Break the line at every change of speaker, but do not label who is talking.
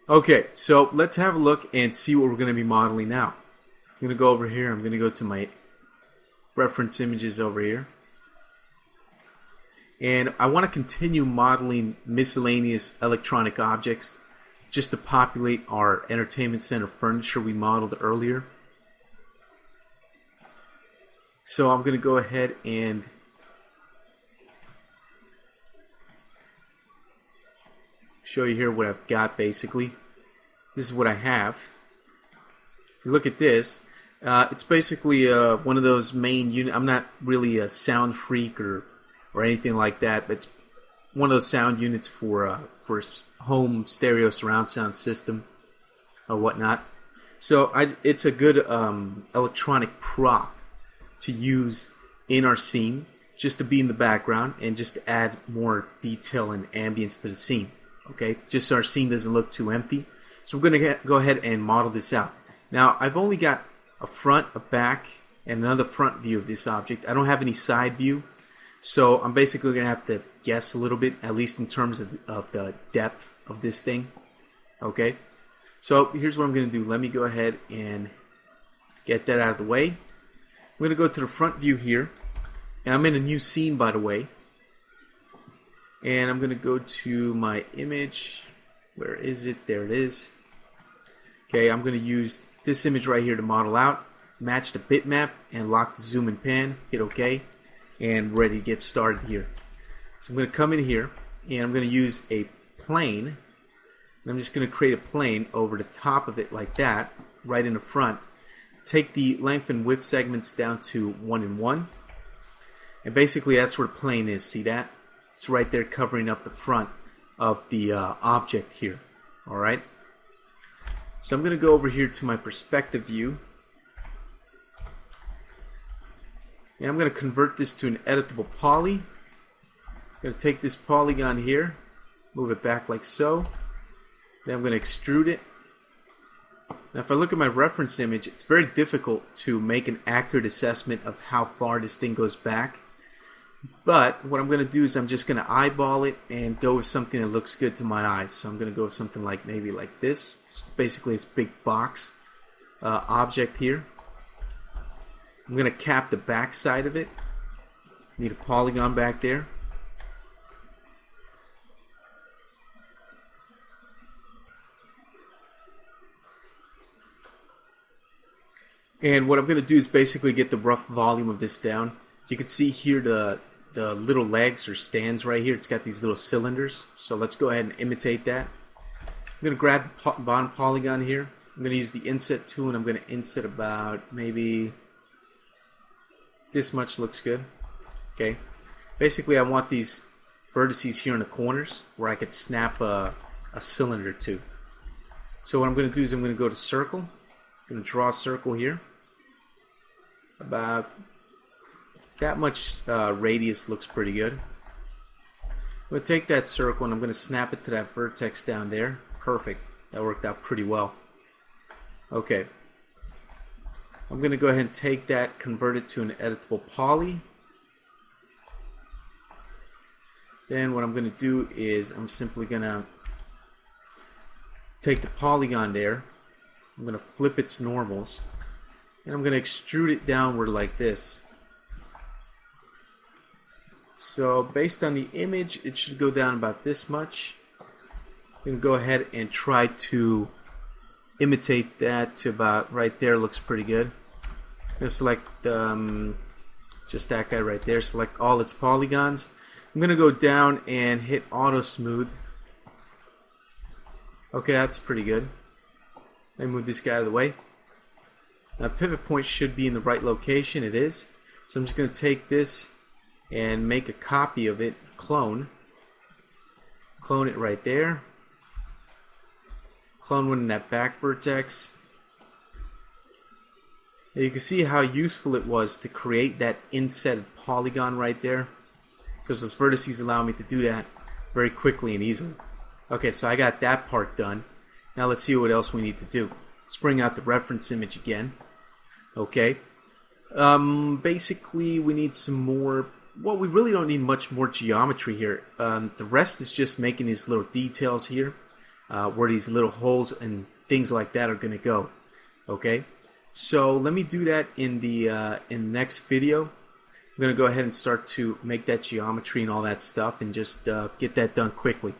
Okay, so let's have a look and see what we're going to be modeling now. I'm going to go over here. I'm going to go to my reference images over here. And I want to continue modeling miscellaneous electronic objects just to populate our entertainment center furniture we modeled earlier. So I'm going to go ahead and show you here what I've got basically. This is what I have. If you look at this, it's basically one of those main unit. I'm not really a sound freak or anything like that, but it's one of those sound units for home stereo surround sound system or whatnot. So it's a good electronic prop to use in our scene, just to be in the background and just to add more detail and ambience to the scene. Okay, just so our scene doesn't look too empty. So we're going to go ahead and model this out. Now, I've only got a front, a back, and another front view of this object. I don't have any side view, so I'm basically going to have to guess a little bit, at least in terms of the depth of this thing. Okay, so here's what I'm going to do. Let me go ahead and get that out of the way. I'm going to go to the front view here, and I'm in a new scene, by the way. And I'm going to go to my image. Where is it? There it is. Okay, I'm going to use this image right here to model out, match the bitmap, and lock the zoom and pan. Hit OK, and ready to get started here. So I'm going to come in here, and I'm going to use a plane. And I'm just going to create a plane over the top of it like that, right in the front. Take the length and width segments down to 1 and 1. And basically that's where the plane is. See that? It's right there covering up the front of the object here. Alright? So I'm going to go over here to my perspective view. And I'm going to convert this to an editable poly. I'm going to take this polygon here, move it back like so. Then I'm going to extrude it. Now if I look at my reference image, it's very difficult to make an accurate assessment of how far this thing goes back. But what I'm going to do is I'm just going to eyeball it and go with something that looks good to my eyes. So I'm going to go with something like maybe like this. It's basically this big box object here. I'm going to cap the back side of it. Need a polygon back there. And what I'm going to do is basically get the rough volume of this down. You can see here the little legs or stands right here. It's got these little cylinders. So let's go ahead and imitate that. I'm going to grab the bottom polygon here. I'm going to use the inset tool and I'm going to inset about maybe this much. Looks good. Okay. Basically I want these vertices here in the corners where I could snap a cylinder to. So what I'm going to do is I'm going to go to circle. I'm going to draw a circle here. About that much radius looks pretty good. I'm going to take that circle and I'm going to snap it to that vertex down there. Perfect. That worked out pretty well. Okay. I'm going to go ahead and take that, convert it to an editable poly. Then what I'm going to do is I'm simply going to take the polygon there. I'm going to flip its normals. And I'm going to extrude it downward like this. So based on the image, it should go down about this much. I'm going to go ahead and try to imitate that to about right there. Looks pretty good. I'm going to select just that guy right there. Select all its polygons. I'm going to go down and hit auto smooth. Okay, that's pretty good. Let me move this guy out of the way. Now pivot point should be in the right location. It is. So I'm just going to take this and make a copy of it, clone it right there, clone one in that back vertex. Now you can see how useful it was to create that inset polygon right there, because those vertices allow me to do that very quickly and easily. Okay, so I got that part done. Now let's see what else we need to do. Let's bring out the reference image again. Okay. Basically, we need some more. Well, we really don't need much more geometry here. The rest is just making these little details here. where these little holes and things like that are going to go. Okay, so let me do that in the next video. I'm going to go ahead and start to make that geometry and all that stuff and just get that done quickly.